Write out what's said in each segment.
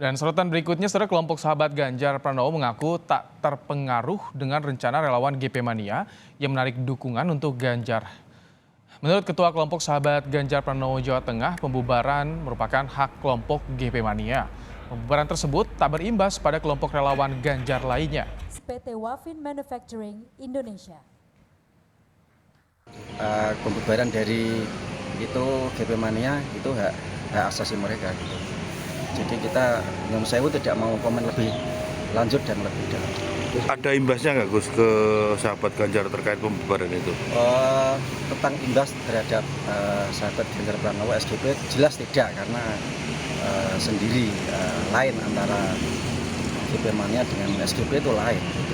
Dan sorotan berikutnya, saudara, kelompok sahabat Ganjar Pranowo mengaku tak terpengaruh dengan rencana relawan GP Mania yang menarik dukungan untuk Ganjar. Menurut Ketua Kelompok Sahabat Ganjar Pranowo Jawa Tengah, pembubaran merupakan hak kelompok GP Mania. Pembubaran tersebut tak berimbas pada kelompok relawan Ganjar lainnya. PT Wafin Manufacturing Indonesia. Pembubaran dari itu GP Mania itu hak asasi mereka gitu. Jadi kita Nyun Sewu tidak mau komen lebih lanjut dan lebih dalam. Ada imbasnya nggak Gus ke sahabat Ganjar terkait pembubaran itu? Tentang imbas terhadap sahabat Ganjar Pranowo SGP jelas tidak, karena sendiri lain antara GP Mania dengan SGP itu lain.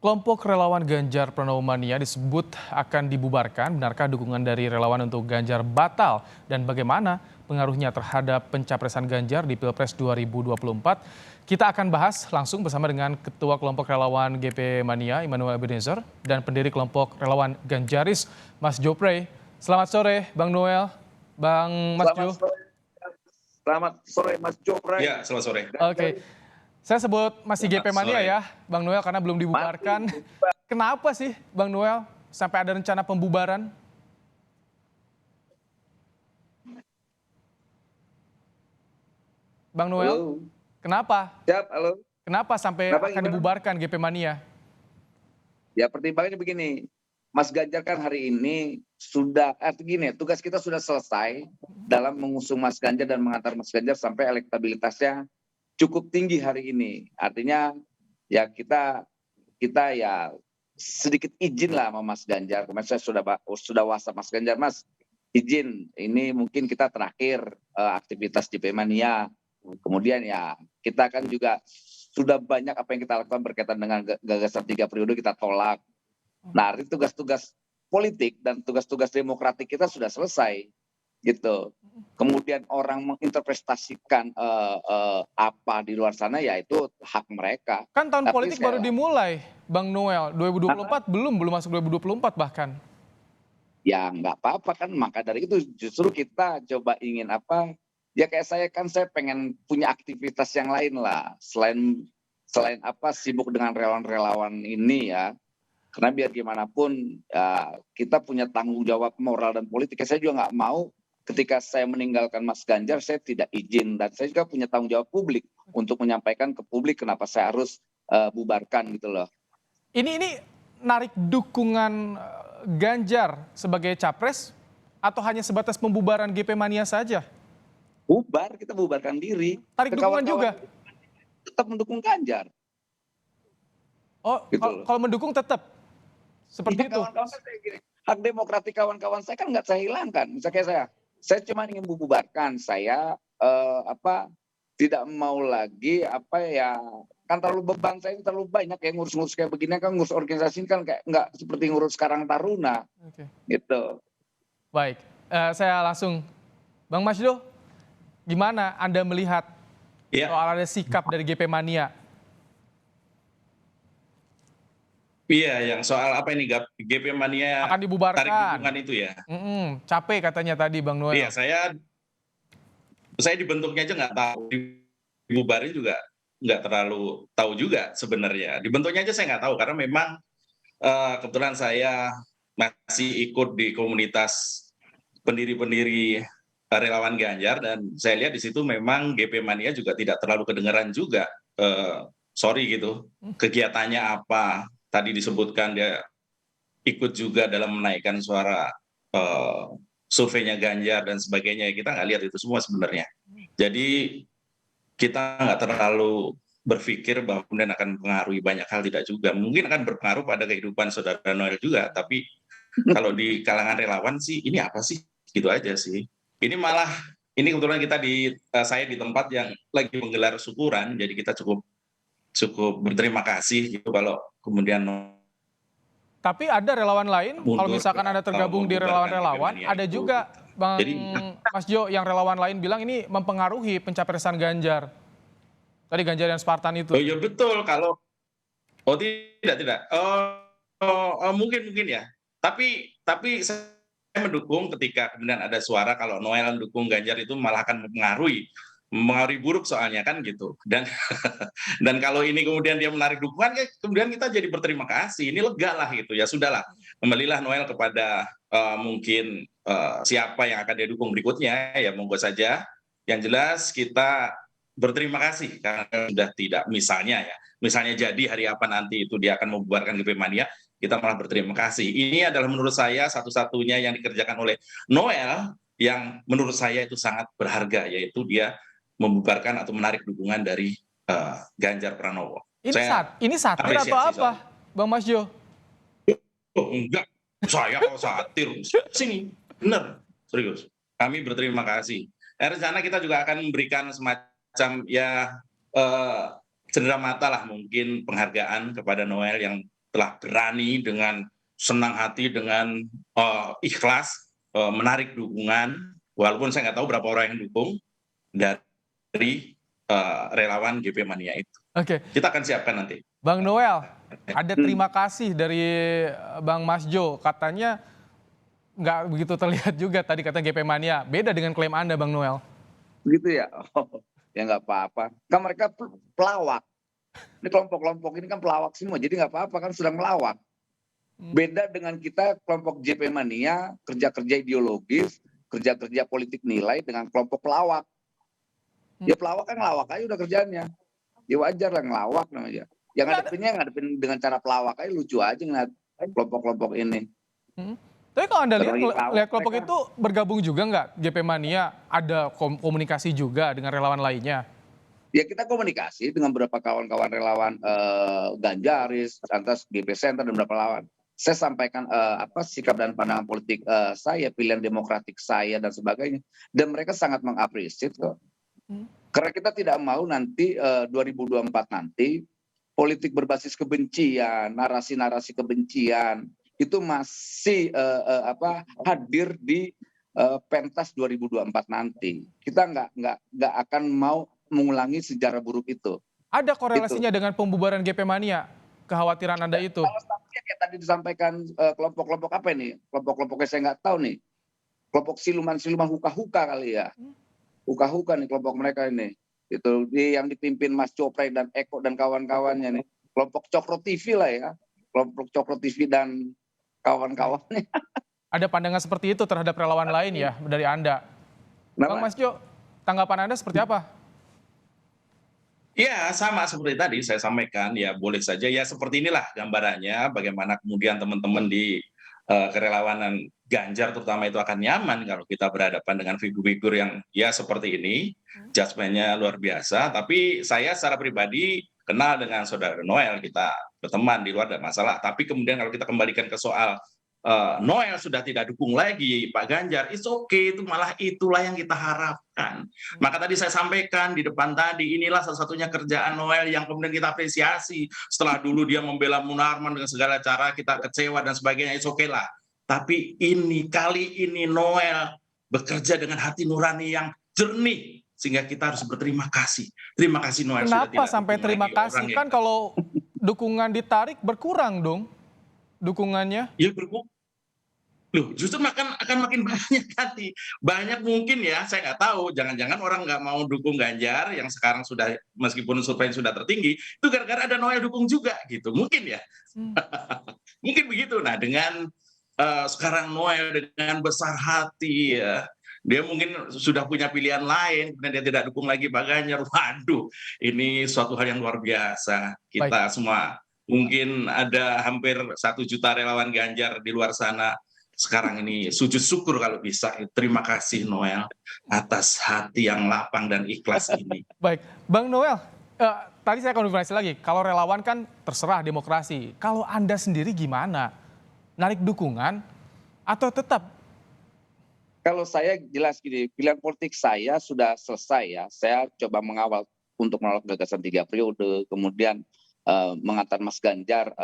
Kelompok relawan Ganjar Pranowo Mania disebut akan dibubarkan. Benarkah dukungan dari relawan untuk Ganjar batal? Dan bagaimana pengaruhnya terhadap pencapresan Ganjar di Pilpres 2024? Kita akan bahas langsung bersama dengan Ketua Kelompok Relawan GP Mania, Immanuel Ebenezer, dan pendiri Kelompok Relawan Ganjaris, Mas Jopre. Selamat sore, Bang Noel, Bang Mas Jo. Selamat sore, Mas Jopre. Ya, selamat sore. Oke. Saya sebut masih GP Mania ya, Bang Noel, karena belum dibubarkan. Kenapa sih, Bang Noel, sampai ada rencana pembubaran? Bang Noel, Halo. kenapa? Siap, halo. Kenapa sampai akan dibubarkan GP Mania? Ya, pertimbangannya begini. Mas Ganjar kan hari ini sudah, gini, tugas kita sudah selesai dalam mengusung Mas Ganjar dan mengantar Mas Ganjar sampai elektabilitasnya cukup tinggi hari ini. Artinya ya kita ya sedikit izin lah sama Mas Ganjar. Kemarin saya sudah WhatsApp Mas Ganjar, Mas izin, ini mungkin kita terakhir aktivitas di Mania. Kemudian ya kita kan juga sudah banyak apa yang kita lakukan berkaitan dengan gagasan 3 periode kita tolak. Nah, artinya tugas-tugas politik dan tugas-tugas demokratik kita sudah selesai gitu. Kemudian orang menginterpretasikan apa di luar sana, ya itu hak mereka. Kan tahun politik baru dimulai, Bang Noel. 2024 belum masuk 2024 bahkan. Ya nggak apa-apa kan, maka dari itu justru kita coba ingin apa, ya kayak saya pengen punya aktivitas yang lain lah. Selain apa sibuk dengan relawan-relawan ini ya. Karena biar gimana pun ya, kita punya tanggung jawab moral dan politik. Saya juga nggak mau ketika saya meninggalkan Mas Ganjar, saya tidak izin. Dan saya juga punya tanggung jawab publik untuk menyampaikan ke publik kenapa saya harus bubarkan gitu loh. Ini narik dukungan Ganjar sebagai capres atau hanya sebatas pembubaran GP Mania saja? Bubar, kita bubarkan diri. Tarik dukungan juga? Tetap mendukung Ganjar. Oh, gitu. Kalau mendukung tetap? Seperti itu? Hak demokratik kawan-kawan saya kan nggak saya hilangkan. Misalnya saya cuma ingin membubarkan. Saya tidak mau lagi kan terlalu beban saya terlalu banyak, kayak ngurus-ngurus kayak begini kan, ngurus organisasi kan kayak nggak seperti ngurus Karang Taruna. Gitu. Baik, saya langsung, Bang Masdo, gimana Anda melihat soal ada sikap dari GP Mania? Iya, yang soal apa ini, GP Mania akan dibubarkan, tarik dukungan itu ya? Capek katanya tadi, Bang Noel. Iya, saya dibentuknya aja nggak tahu, dibubarin juga nggak terlalu tahu juga sebenarnya. Dibentuknya aja saya nggak tahu, karena memang kebetulan saya masih ikut di komunitas pendiri-pendiri relawan Ganjar, dan saya lihat di situ memang GP Mania juga tidak terlalu kedengeran juga, gitu, kegiatannya apa. Tadi disebutkan dia ikut juga dalam menaikkan suara surveinya Ganjar dan sebagainya. Kita nggak lihat itu semua sebenarnya. Jadi kita nggak terlalu berpikir bahwa kemudian akan mempengaruhi banyak hal, tidak juga. Mungkin akan berpengaruh pada kehidupan Saudara Noel juga, tapi kalau di kalangan relawan sih ini apa sih? Gitu aja sih. Ini kebetulan saya di tempat yang lagi menggelar syukuran, jadi kita cukup berterima kasih gitu kalau kemudian. Tapi ada relawan lain, kalau misalkan Anda tergabung di relawan-relawan, ada juga Bang Jadi Mas Jo, yang relawan lain bilang ini mempengaruhi pencapresan Ganjar. Tadi Ganjar yang Spartan itu. oh iya betul kalau oh tidak. Mungkin ya. Tapi saya mendukung ketika kemudian ada suara kalau Noel mendukung Ganjar itu malah akan mempengaruhi buruk soalnya kan gitu. Dan dan kalau ini kemudian dia menarik dukungan, ya kemudian kita jadi berterima kasih. Ini lega lah gitu ya sudahlah. Kembalilah Noel kepada mungkin siapa yang akan dia dukung berikutnya ya monggo saja. Yang jelas kita berterima kasih karena sudah tidak misalnya jadi hari apa nanti itu dia akan membubarkan GP Mania, kita malah berterima kasih. Ini adalah menurut saya satu-satunya yang dikerjakan oleh Noel yang menurut saya itu sangat berharga, yaitu dia membubarkan atau menarik dukungan dari Ganjar Pranowo. Ini satir atau apresiasi apa, Bang Mas Jo? Oh enggak, saya kalau satir sini benar serius. Kami berterima kasih. Rencana kita juga akan memberikan semacam ya cenderamata lah mungkin penghargaan kepada Noel yang telah berani dengan senang hati dengan ikhlas menarik dukungan walaupun saya nggak tahu berapa orang yang dukung dari relawan GP Mania itu. Oke. Kita akan siapkan nanti. Bang Noel, ada terima kasih dari Bang Mas Jo. Katanya nggak begitu terlihat juga tadi kata GP Mania. Beda dengan klaim Anda, Bang Noel. Begitu ya. Ya nggak apa-apa. Kan mereka pelawak. Ini kelompok-kelompok ini kan pelawak semua. Jadi nggak apa-apa kan sedang melawak. Beda dengan kita kelompok JP Mania, kerja-kerja ideologis, kerja-kerja politik nilai dengan kelompok pelawak. Ya pelawak kan ngelawak aja udah kerjaannya. Ya wajar lah ngelawak namanya. Yang ngadepin dengan cara pelawak aja lucu aja ngeliat kelompok-kelompok ini. Tapi kalau Anda lihat kelompok itu bergabung juga nggak GP Mania? Ada komunikasi juga dengan relawan lainnya? Ya kita komunikasi dengan beberapa kawan-kawan relawan Ganjaris, lantas GP Center dan beberapa lawan. Saya sampaikan sikap dan pandangan politik saya, pilihan demokratik saya dan sebagainya. Dan mereka sangat mengapresiasi kok. Karena kita tidak mau nanti 2024 nanti politik berbasis kebencian, narasi-narasi kebencian itu masih hadir di pentas 2024 nanti. Kita nggak akan mau mengulangi sejarah buruk itu. Ada korelasinya dengan pembubaran GP Mania? Kekhawatiran Anda itu? Kalau kayak tadi disampaikan kelompok-kelompok apa ini? Kelompok-kelompoknya saya nggak tahu nih. Kelompok siluman-siluman huka-huka kali ya. Huka-huka nih kelompok mereka ini. Itu yang dipimpin Mas Coprey dan Eko dan kawan-kawannya nih. Kelompok Cokro TV lah ya. Kelompok Cokro TV dan kawan-kawannya. Ada pandangan seperti itu terhadap relawan lain ya dari Anda? Bang Mas Jo, tanggapan Anda seperti apa? Ya sama seperti tadi saya sampaikan ya boleh saja ya seperti inilah gambarannya bagaimana kemudian teman-teman di kerelawanan Ganjar terutama itu akan nyaman kalau kita berhadapan dengan figur-figur yang ya seperti ini judgement-nya luar biasa. Tapi saya secara pribadi kenal dengan saudara Noel, kita berteman di luar ada masalah. Tapi kemudian kalau kita kembalikan ke soal Noel sudah tidak dukung lagi Pak Ganjar, it's okay, itu malah itulah yang kita harapkan. Maka tadi saya sampaikan di depan tadi, inilah satu-satunya kerjaan Noel yang kemudian kita apresiasi. Setelah dulu dia membela Munarman dengan segala cara, kita kecewa dan sebagainya, it's okay lah. Tapi kali ini Noel bekerja dengan hati nurani yang jernih, sehingga kita harus berterima kasih. Terima kasih Noel. Kenapa sampai terima kasih? Kan kalau dukungan ditarik berkurang dong dukungannya. Ya berkurang. Loh, justru akan makin banyak nanti. Banyak mungkin ya, saya nggak tahu. Jangan-jangan orang nggak mau dukung Ganjar yang sekarang sudah, meskipun survei sudah tertinggi, itu gara-gara ada Noel dukung juga gitu. Mungkin ya. Mungkin begitu. Nah, dengan sekarang Noel dengan besar hati ya, dia mungkin sudah punya pilihan lain, kemudian dia tidak dukung lagi Pak Ganjar. Waduh, ini suatu hal yang luar biasa. Kita semua, mungkin ada hampir 1 juta relawan Ganjar di luar sana. Sekarang ini sujud syukur kalau bisa. Terima kasih Noel atas hati yang lapang dan ikhlas ini. Baik, Bang Noel, tadi saya konfirmasi lagi, kalau relawan kan terserah demokrasi. Kalau Anda sendiri gimana? Narik dukungan atau tetap? Kalau saya jelas gini, pilihan politik saya sudah selesai ya. Saya coba mengawal untuk menolak gagasan 3 periode, kemudian mengantar Mas Ganjar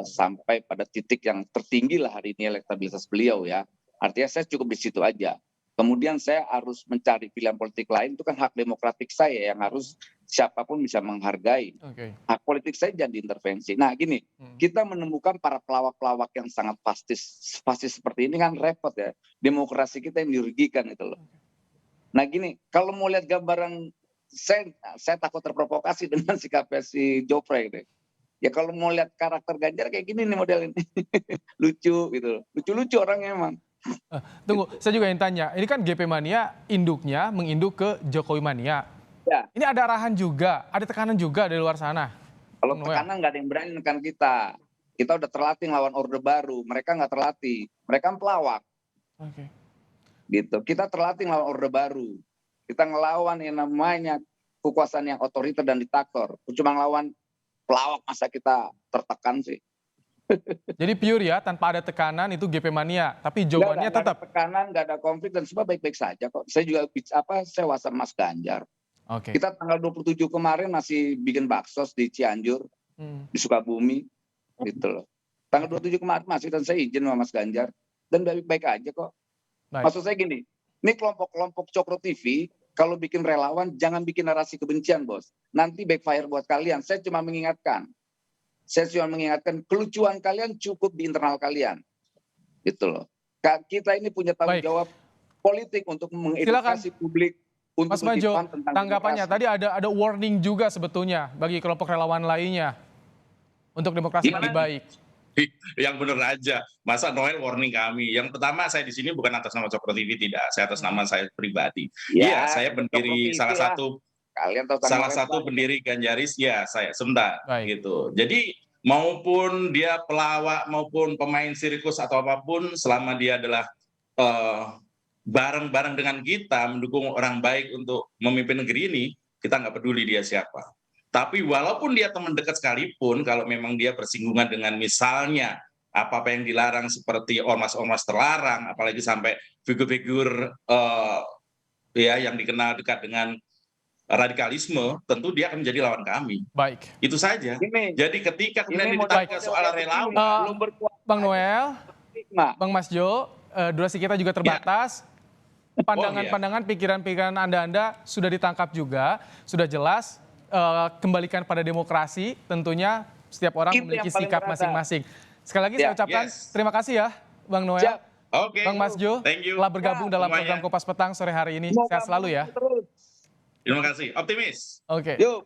sampai pada titik yang tertinggi lah hari ini elektabilitas beliau ya. Artinya saya cukup di situ aja. Kemudian saya harus mencari pilihan politik lain, itu kan hak demokratik saya yang harus siapapun bisa menghargai. Oke. Hak politik saya jangan diintervensi. Nah gini, kita menemukan para pelawak-pelawak yang sangat fascis seperti ini kan repot ya. Demokrasi kita yang dirugikan itu loh. Nah gini, kalau mau lihat gambaran, saya takut terprovokasi dengan sikapnya si Jofre deh. Ya kalau mau lihat karakter Ganjar kayak gini nih model ini. Lucu gitu loh. Lucu-lucu orangnya emang. Tunggu, saya juga ingin tanya. Ini kan GP Mania induknya menginduk ke Jokowi Mania. Ya. Ini ada arahan juga, ada tekanan juga dari luar sana. Kalau Bang Noel. tekanan nggak ada yang berani menekan kita. Kita udah terlatih lawan Orde Baru. Mereka nggak terlatih. Mereka pelawak. Oke. Gitu. Kita terlatih lawan Orde Baru. Kita ngelawan yang namanya kekuasaan yang otoriter dan diktator. Cuma ngelawan pelawak, masa kita tertekan sih. Jadi pure ya, tanpa ada tekanan itu GP Mania. Tapi jawabannya Nggak tetap. ada tekanan, nggak ada konflik dan semua baik-baik saja kok. Saya juga saya WhatsApp Mas Ganjar. Oke. Kita tanggal 27 kemarin masih bikin baksos di Cianjur, di Sukabumi, gitu loh. Tanggal 27 kemarin masih, dan saya izin sama Mas Ganjar. Dan baik-baik aja kok. Baik. Maksud saya gini, ini kelompok-kelompok Cokro TV, kalau bikin relawan jangan bikin narasi kebencian, bos. Nanti backfire buat kalian. Saya cuma mengingatkan. Kelucuan kalian cukup di internal kalian. Gitu loh. Kita ini punya tanggung Baik. jawab politik untuk mengedukasi publik. Untuk Mas Majo, berkipan tentang tanggapannya demokrasi. tadi ada warning juga sebetulnya bagi kelompok relawan lainnya untuk demokrasi Gimana? lebih baik. Yang benar aja, masa Noel warning kami. Yang pertama, saya di sini bukan atas nama Cokro TV, tidak. Saya atas nama saya pribadi. Ya, Iya, saya Cokro pendiri TV salah lah. satu Kalian tahu salah tanggal satu berapa? pendiri Ganjaris, ya saya sebentar Baik. gitu. Jadi maupun dia pelawak maupun pemain sirkus atau apapun, selama dia adalah bareng-bareng dengan kita mendukung orang baik untuk memimpin negeri ini, kita nggak peduli dia siapa. Tapi walaupun dia teman dekat sekalipun, kalau memang dia bersinggungan dengan misalnya apa-apa yang dilarang seperti ormas-ormas terlarang, apalagi sampai figur-figur ya yang dikenal dekat dengan radikalisme, tentu dia akan menjadi lawan kami. Baik. Itu saja. Ini Jadi ketika kemudian ini ditanya soal relawan, belum berkuasa. Bang Noel, Stigma. Bang Mas Jo, durasi kita juga terbatas. Pandangan-pandangan, pikiran-pikiran Anda sudah ditangkap juga, sudah jelas. Kembalikan pada demokrasi, tentunya setiap orang Itu memiliki yang paling sikap berada. masing-masing. Sekali lagi saya ucapkan terima kasih ya, Bang Noel. Siap. oke, Bang Mas Jo, thank you. telah bergabung dalam semuanya. program Kompas Petang sore hari ini. Semoga Sehat selalu ya. terus. Terima kasih, optimis. Oke. Yuk.